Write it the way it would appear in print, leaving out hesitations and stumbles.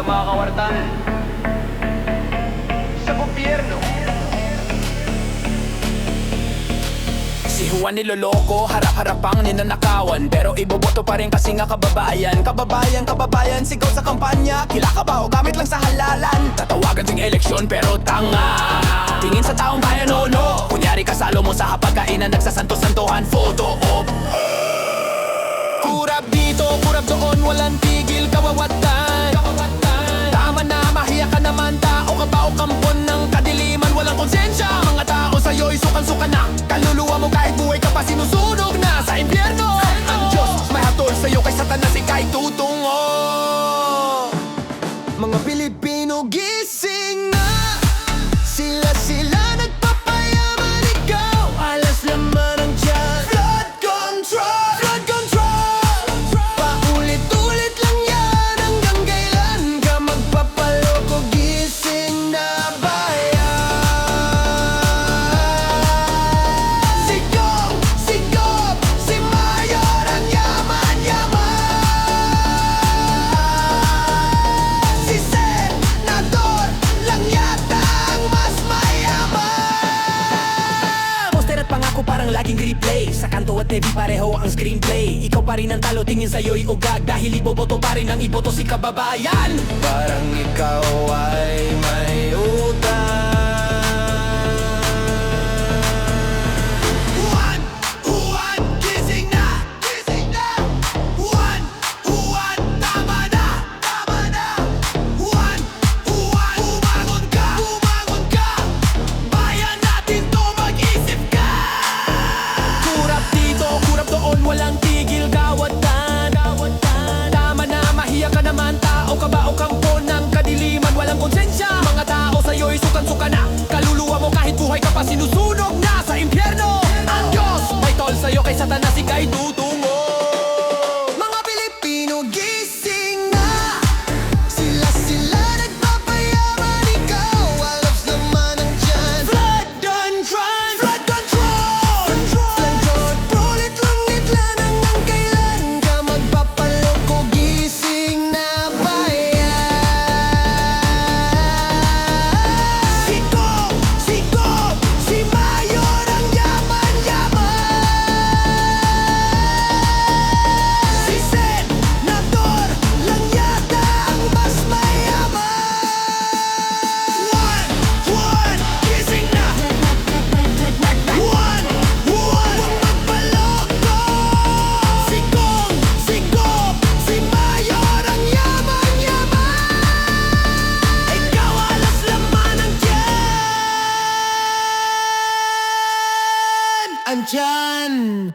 mga kawartan sa gobyerno. Si Juan niloloko, harap-harapang ninanakawan, pero iboboto pa rin kasi nga kababayan. Kababayan, kababayan, sigaw sa kampanya. Kila ka ba o gamit lang sa halalan? Tatawagan sing eleksyon pero tanga. Tingin sa taong bayan, oh no. Kunyari kasalo mo sa hapagkainan, nagsasanto-santohan, photo op. Kurap dito, kurap doon, walang tigil, kawawatan. Tama na, mahiya ka naman, tao ka ba o kampon ng kadiliman, walang konsensya. Mga tao sa'yo'y sukan-sukan na. Kaluluwa mo kahit buhay ka pa, sinusunog na sa impyerno. Ang Diyos may hatol sa'yo, kay Satanas ika'y tutungo. Mga Pilipino gising na. Sila nagpapayaman, ikaw alas naman ang tiyan. Flood control, flood control. Paulit-ulit lang yan, hanggang kailan ka magpapaloko? Gising na bayan. Sigop, sigop, si Mayor ang yaman-yaman. Si Senador lang yata ang mas mayaman. Poster at pangako parang laging replay. Sa kanto at TV pareho ang screenplay. Ikaw pa rin ang talo, tingin sa'yo'y ugag. Dahil iboboto pa rin ang iboto si kababayan. Parang ikaw ay may utang. Juan, gising na, gising na. Juan, tama na, tama na. Juan, bumangon ka, bumangon ka. Bayan natin to, mag-isip ka. Kurap dito, kurap doon, walang tigil, kawatan. Tama na, mahiya ka naman, tao ka ba o kampo ng kadiliman, walang konsensya. Mga tao sa'yo'y sukan-suka na. Kaluluwa mo kahit buhay ka pa, sinusunog na sa impyerno. Ang Diyos may tol sa'yo, kay Satanas ika'y tutungo. Mga Pilipino gising na. Sila nagpapayaman, ikaw alas naman ang tiyan. Flood control, flood control. Ulit langit lang hanggang kailan ka magpapaloko? Gising na bayan. Sigop, si Mayor ang yaman-yaman. Si Senador lang yata ang mas mayaman. Juan, gising na. Juan, huwag magpaloko. Sigop, si Mayor ang yaman-yaman. Ikaw alas laman ang tiyan. Andyan.